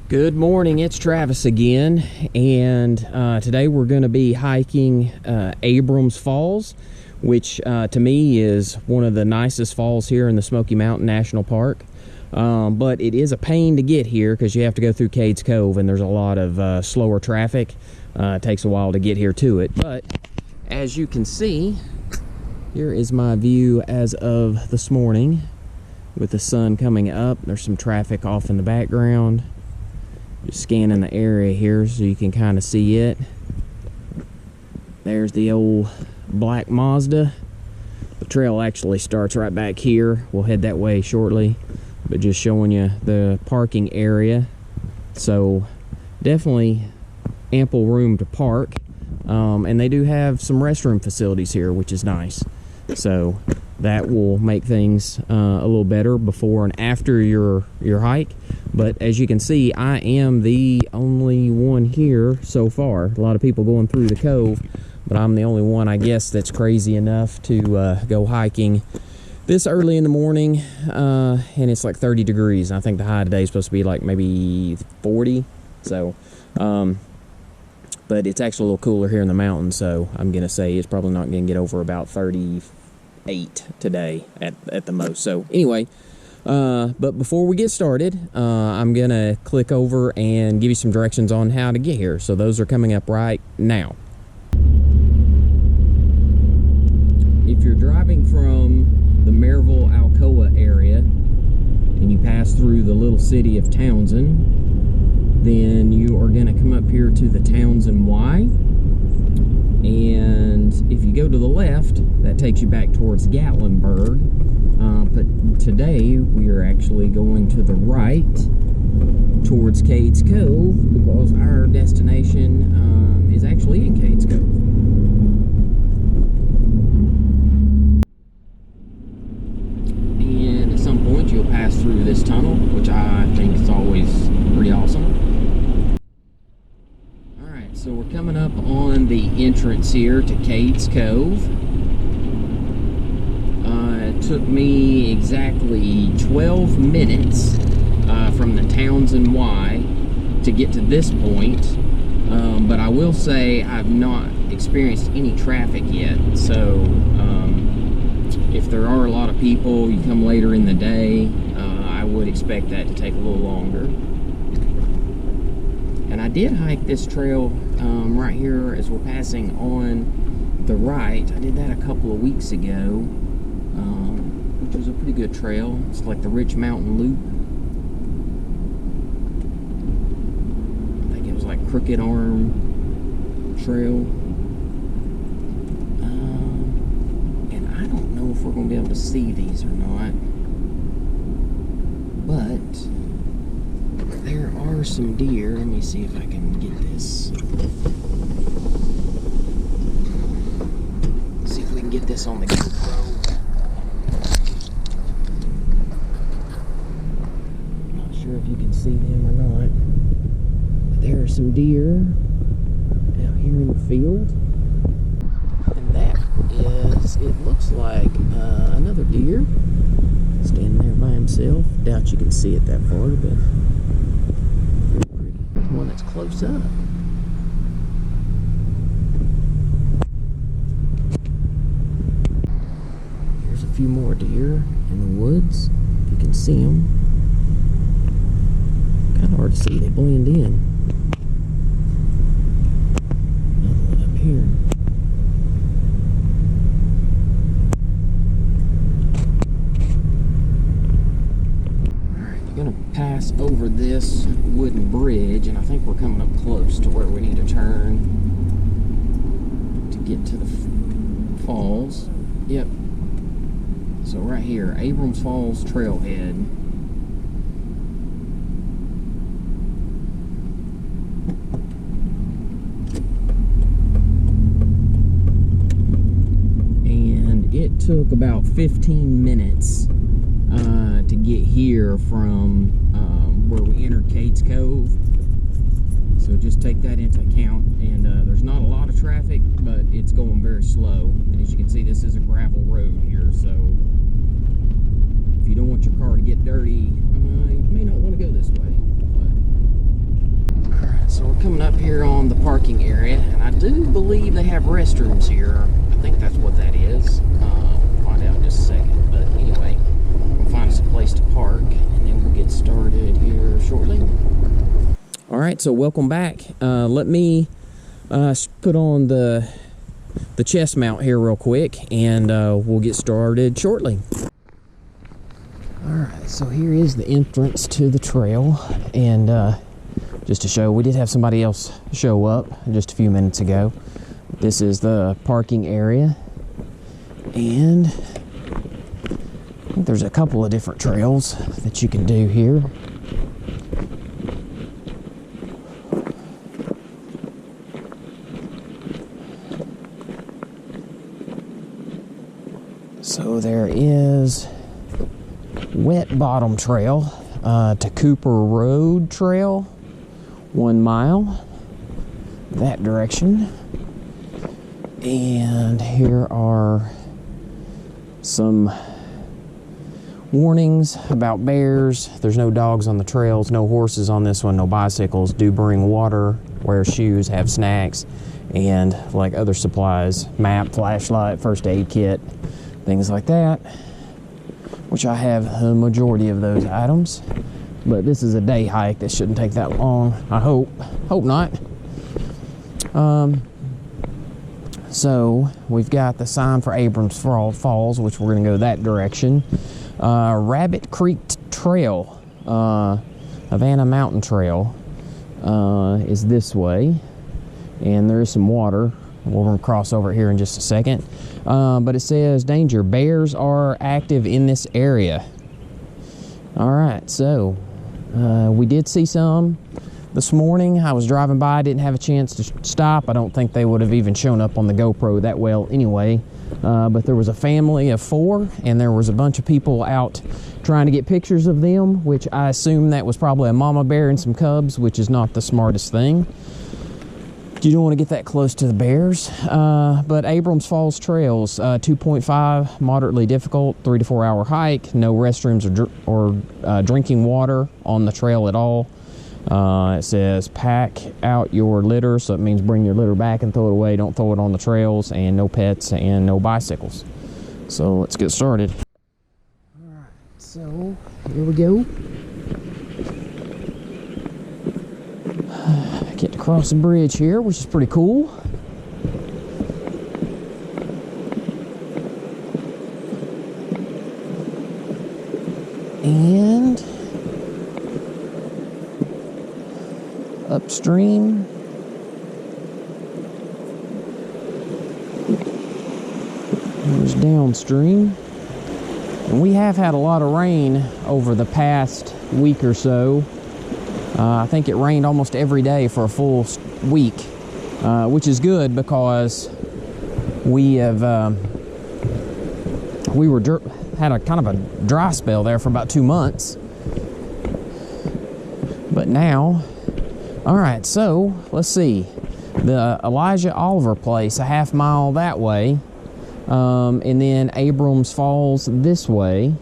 Good morning, it's Travis again, and today we're going to be hiking Abrams Falls, which to me is one of the nicest falls here in the Smoky Mountain National Park. But it is a pain to get here because you have to go through Cades Cove, and there's a lot of slower traffic. It takes a while to get here to it, but as you can see, here is my view as of this morning with the sun coming up. There's some traffic off in the background. Just scanning the area here so you can kind of see it. There's the old black Mazda. The trail actually starts right back here. We'll head that way shortly, but just showing you the parking area. So definitely ample room to park, and they do have some restroom facilities here, which is nice. So that will make things a little better before and after your hike. But as you can see, I am the only one here so far. A lot of people going through the cove, but I'm the only one, I guess, that's crazy enough to go hiking this early in the morning. And it's like 30 degrees. I think the high today is supposed to be like maybe 40. So, but it's actually a little cooler here in the mountains. So I'm going to say it's probably not going to get over about 38 today at the most. So anyway, but before we get started, I'm gonna click over and give you some directions on how to get here. So those are coming up right now. If you're driving from the Maryville, Alcoa area and you pass through the little city of Townsend, then you are gonna come up here to the Townsend Y. And if you go to the left, that takes you back towards Gatlinburg. But today we are actually going to the right towards Cades Cove because our destination is actually in Cades Cove. And at some point you'll pass through this tunnel, which I think is always pretty awesome. Alright, so we're coming up on the entrance here to Cades Cove. It took me exactly 12 minutes from the Townsend Y to get to this point, but I will say I've not experienced any traffic yet, so if there are a lot of people, you come later in the day, I would expect that to take a little longer. And I did hike this trail right here as we're passing on the right. I did that a couple of weeks ago, which was a pretty good trail. It's like the Rich Mountain Loop. I think it was like Crooked Arm Trail. And I don't know if we're going to be able to see these or not, but there are some deer. Let me see if I can get this. See if we can get this on the GoPro. Not sure if you can see them or not. But there are some deer out here in the field. And that is, it looks like another deer standing there by himself. Doubt you can see it that far, but one that's close up. Here's a few more deer in the woods, if you can see them. Kind of hard to see, they blend in. Another one up here. Pass over this wooden bridge, and I think we're coming up close to where we need to turn to get to the falls. Yep. So right here, Abrams Falls Trailhead. And it took about 15 minutes to get here from where we entered Cades Cove. So just take that into account. And there's not a lot of traffic, but it's going very slow. And as you can see, this is a gravel road here, so if you don't want your car to get dirty, you may not want to go this way. But here on the parking area, and I do believe they have restrooms here. I think that's what that is. We'll find out in just a second. But anyway, we'll find us a place to park, and then we'll get started here shortly. All right, so welcome back. Let me put on the chest mount here real quick, and we'll get started shortly. All right, so here is the entrance to the trail, and just to show, we did have somebody else show up just a few minutes ago. This is the parking area, and I think there's a couple of different trails that you can do here. So there is Wet Bottom Trail to Cooper Road Trail, 1 mile that direction. And here are some warnings about bears. There's no dogs on the trails, no horses on this one, no bicycles. Do bring water, wear shoes, have snacks, and like other supplies, map, flashlight, first aid kit, things like that, which I have the majority of those items. But this is a day hike that shouldn't take that long. I hope not. So we've got the sign for Abrams Falls, which we're going to go that direction. Rabbit Creek Trail, Havana Mountain Trail, is this way, and there is some water. We're going to cross over here in just a second. But it says, danger, bears are active in this area. All right, so we did see some this morning. I was driving by, didn't have a chance to stop. I don't think they would have even shown up on the GoPro that well anyway. But there was a family of 4, and there was a bunch of people out trying to get pictures of them, which I assume that was probably a mama bear and some cubs, which is not the smartest thing. You don't want to get that close to the bears. But Abrams Falls Trails, 2.5, moderately difficult, 3 to 4 hour hike. No restrooms or drinking water on the trail at all. It says pack out your litter, so it means bring your litter back and throw it away. Don't throw it on the trails, and no pets and no bicycles. So let's get started. All right, so here we go. Get to cross the bridge here, which is pretty cool. And upstream, there's downstream. And we have had a lot of rain over the past week or so. I think it rained almost every day for a full week, which is good because we have had a kind of a dry spell there for about 2 months. But now, all right, so let's see, the Elijah Oliver place, a half mile that way, and then Abrams Falls this way.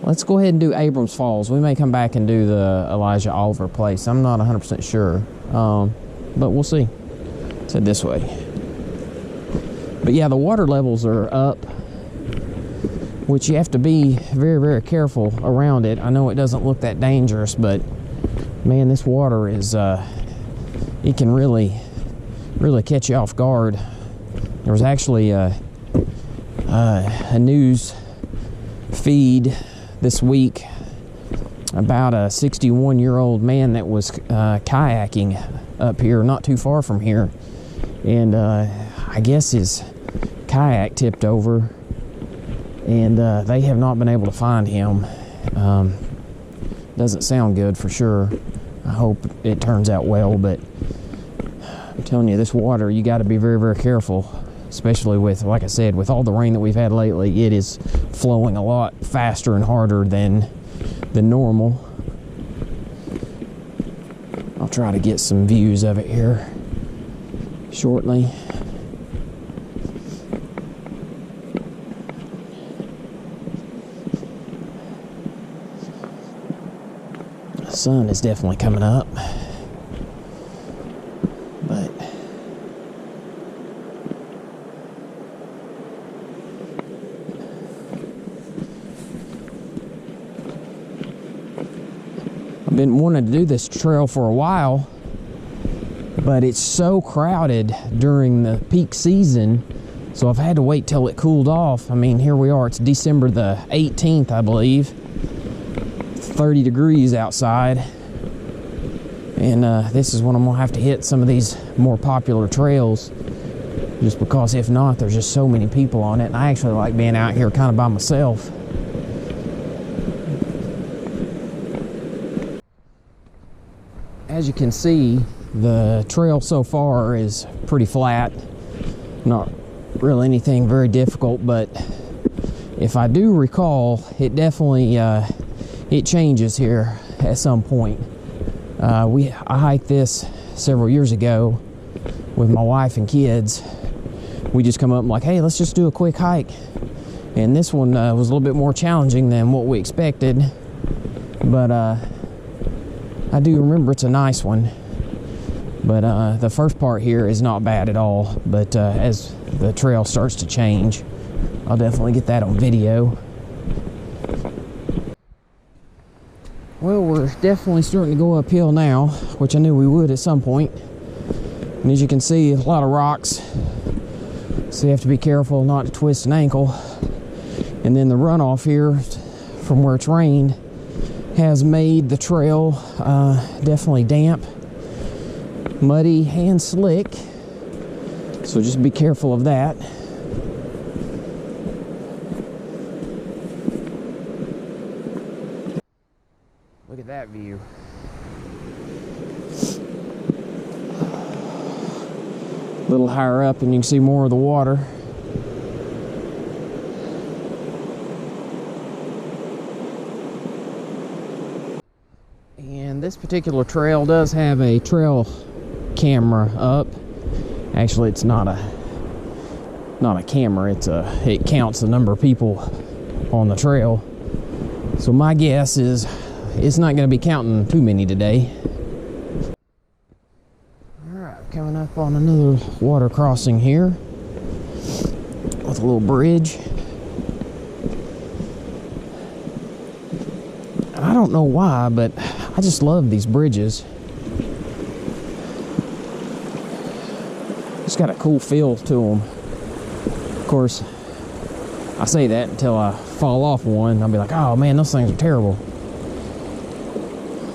Let's go ahead and do Abrams Falls. We may come back and do the Elijah Oliver place. I'm not 100% sure, but we'll see. Let's head this way. But yeah, the water levels are up, which you have to be very, very careful around it. I know it doesn't look that dangerous, but man, this water is, it can really catch you off guard. There was actually a news feed this week about a 61-year-old man that was kayaking up here, not too far from here, and I guess his kayak tipped over, and they have not been able to find him. Doesn't sound good for sure. I hope it turns out well, but I'm telling you, this water, you got to be very, very careful, especially with, like I said, with all the rain that we've had lately. It is flowing a lot faster and harder than normal. I'll try to get some views of it here shortly. The sun is definitely coming up, but I've been wanting to do this trail for a while, but it's so crowded during the peak season, so I've had to wait till it cooled off. I mean, here we are, it's December the 18th, I believe. 30 degrees outside, and this is when I'm gonna have to hit some of these more popular trails, just because if not, there's just so many people on it, and I actually like being out here kind of by myself. As you can see, the trail so far is pretty flat, not really anything very difficult, but if I do recall, it definitely it changes here at some point. I hiked this several years ago with my wife and kids. We just come up and like, hey, let's just do a quick hike, and this one was a little bit more challenging than what we expected, but I do remember it's a nice one. But the first part here is not bad at all, but as the trail starts to change, I'll definitely get that on video. Well, we're definitely starting to go uphill now, which I knew we would at some point. And as you can see, a lot of rocks, so you have to be careful not to twist an ankle. And then the runoff here from where it's rained has made the trail definitely damp, muddy, and slick, so just be careful of that. Look at that view. A little higher up and you can see more of the water. And this particular trail does have a trail camera up. Actually, it's not a camera, it counts the number of people on the trail. So my guess is it's not going to be counting too many today. Alright, coming up on another water crossing here with a little bridge. I don't know why, but I just love these bridges. It's got a cool feel to them. Of course, I say that until I fall off one. I'll be like, oh man, those things are terrible.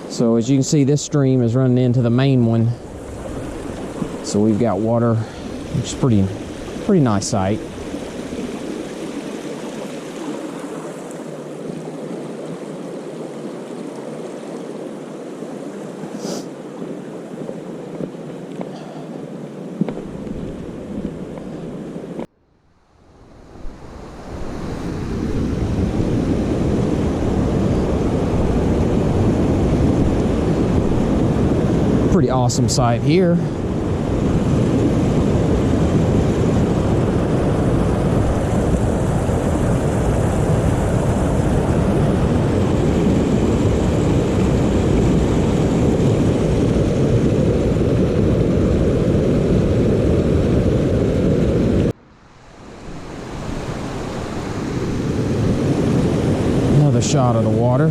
So as you can see, this stream is running into the main one. So we've got water, which is pretty nice sight. Pretty awesome sight here. Another shot of the water.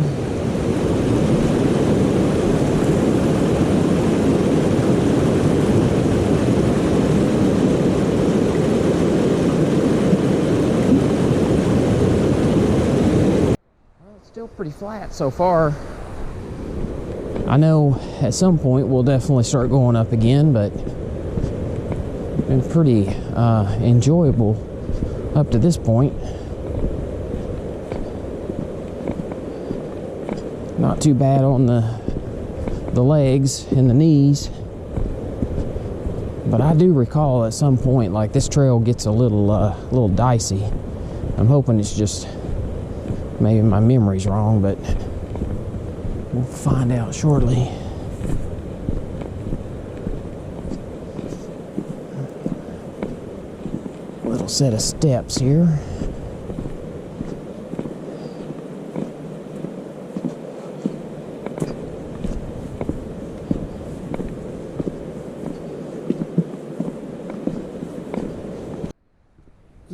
Pretty flat so far. I know at some point we'll definitely start going up again, but it's been pretty enjoyable up to this point. Not too bad on the legs and the knees, but I do recall at some point like this trail gets a little dicey. I'm hoping it's just maybe my memory's wrong, but we'll find out shortly. Little set of steps here.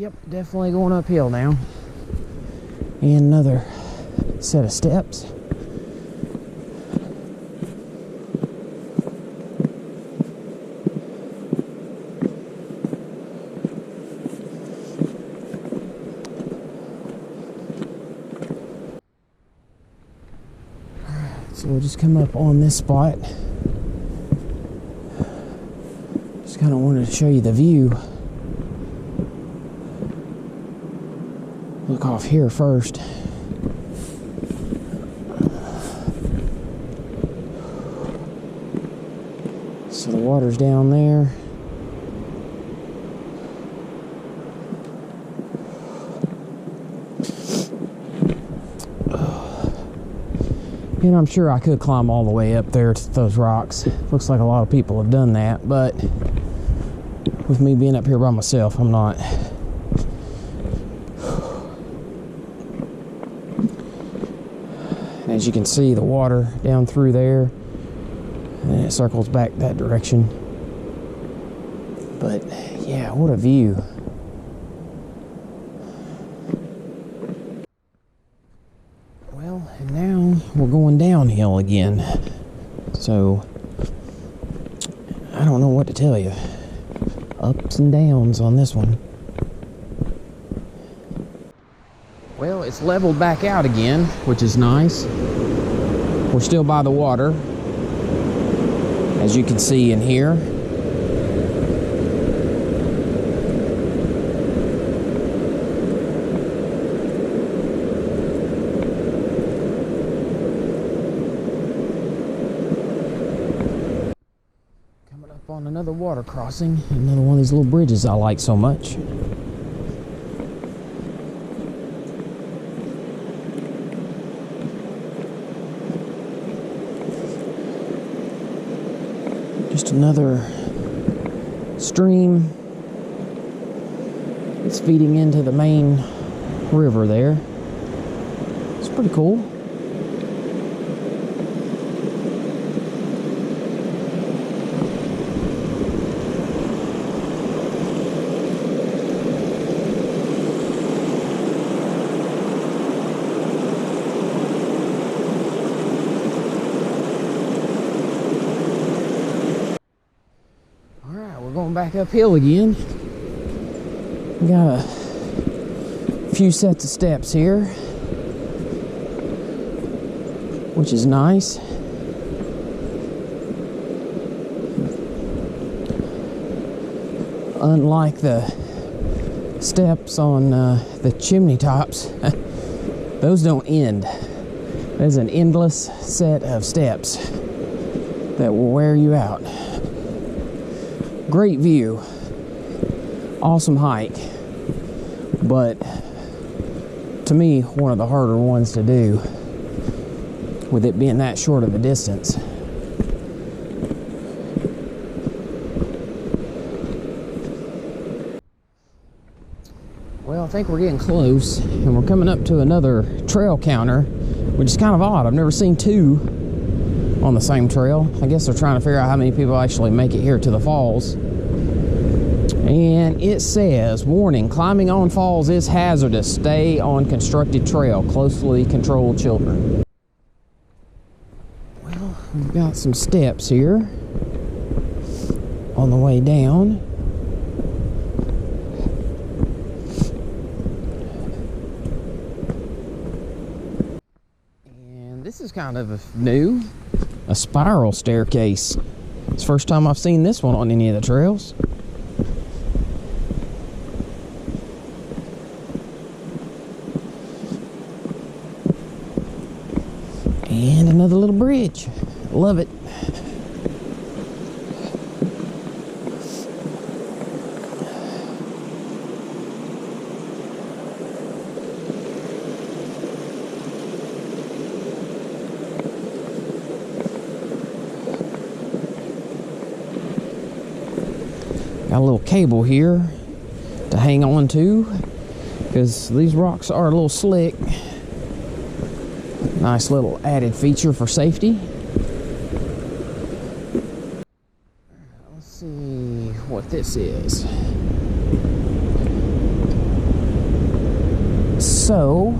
Yep, definitely going uphill now. And another set of steps. So we'll just come up on this spot. Just kind of wanted to show you the view. Look off here first. So the water's down there. And I'm sure I could climb all the way up there to those rocks. Looks like a lot of people have done that, but with me being up here by myself, I'm not. As you can see, the water down through there, and it circles back that direction. But yeah, what a view. Well, and now we're going downhill again. So I don't know what to tell you. Ups and downs on this one. Well, it's leveled back out again, which is nice. We're still by the water, as you can see in here. Coming up on another water crossing, another one of these little bridges I like so much. Just another stream. It's feeding into the main river there. It's pretty cool. Back uphill again. We got a few sets of steps here, which is nice. Unlike the steps on the chimney tops, those don't end. There's an endless set of steps that will wear you out. Great view, awesome hike, but to me, one of the harder ones to do, with it being that short of a distance. Well, I think we're getting close, and we're coming up to another trail counter, which is kind of odd. I've never seen two on the same trail. I guess they're trying to figure out how many people actually make it here to the falls. And it says, warning, climbing on falls is hazardous. Stay on constructed trail. Closely control children. Well, we've got some steps here on the way down. And this is kind of new. A spiral staircase. It's the first time I've seen this one on any of the trails. And another little bridge. Love it. Got a little cable here to hang on to, because these rocks are a little slick. Nice little added feature for safety. Let's see what this is. So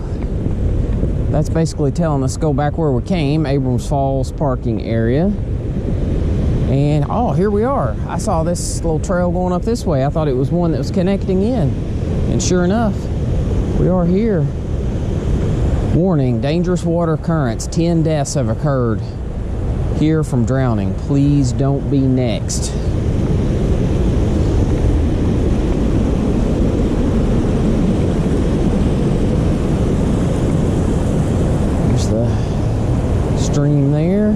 that's basically telling us to go back where we came, Abrams Falls parking area. And oh, here we are. I saw this little trail going up this way. I thought it was one that was connecting in. And sure enough, we are here. Warning, dangerous water currents. 10 deaths have occurred here from drowning. Please don't be next. There's the stream there.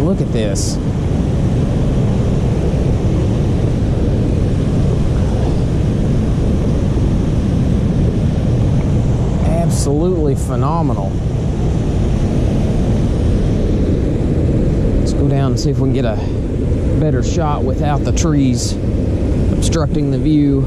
Look at this. Absolutely phenomenal. Let's go down and see if we can get a better shot without the trees obstructing the view.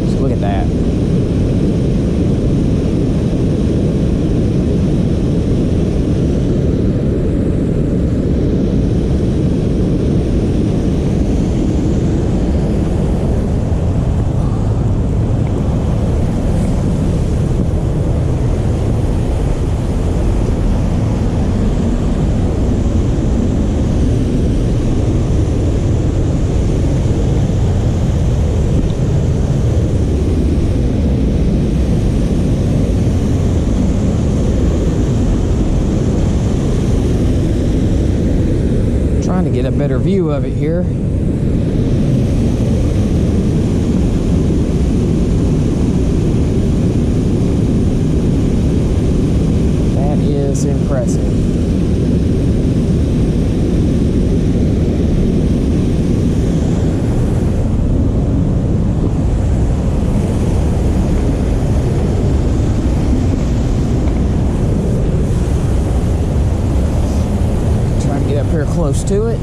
Just look at that. Trying to get a better view of it here. That is impressive. Here close to it.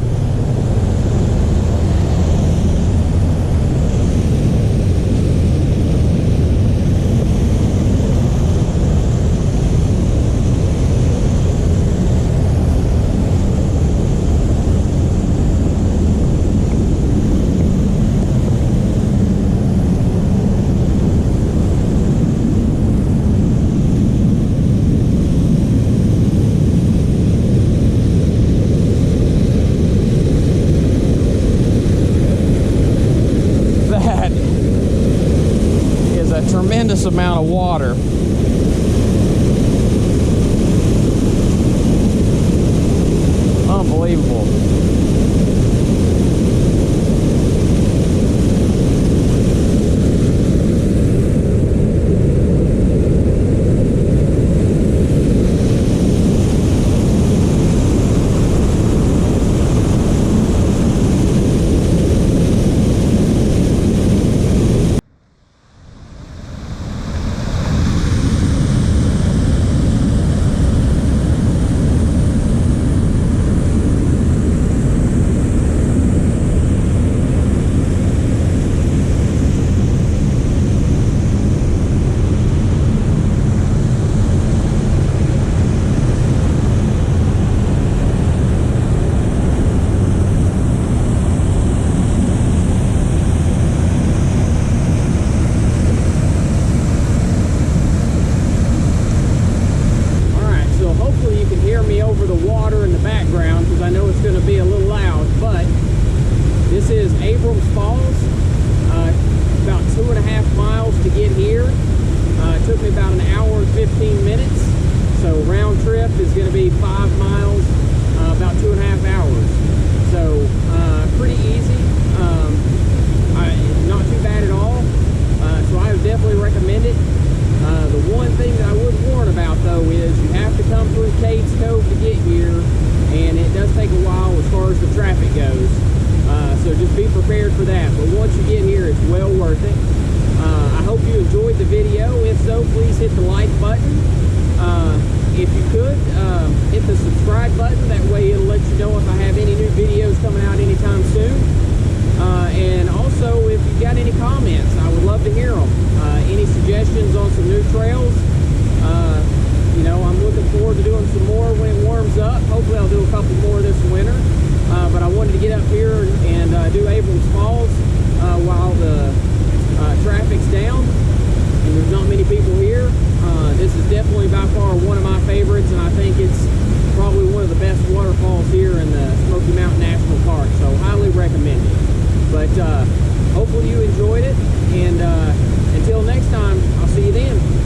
Tremendous amount of water. Unbelievable. This is Abrams Falls, about 2.5 miles to get here. It took me about an hour and 15 minutes. So round trip is going to be 5 miles, about 2.5 hours. So pretty easy, not too bad at all. So I would definitely recommend it. The one thing that I would warn about though is you have to come through Cades Cove to get here, and it does take a while as far as the traffic goes. So just be prepared for that. But once you get here, it's well worth it. I hope you enjoyed the video. If so, please hit the like button. If you could, hit the subscribe button. That way it'll let you know if I have any new videos coming out anytime soon. And also, if you've got any comments, I would to hear them. Any suggestions on some new trails? You know, I'm looking forward to doing some more when it warms up. Hopefully I'll do a couple more this winter. But I wanted to get up here and do Abrams Falls while the traffic's down and there's not many people here. This is definitely by far one of my favorites, and I think it's probably one of the best waterfalls here in the Smoky Mountain National Park, so highly recommend it. But hopefully you enjoyed it, and until next time, I'll see you then.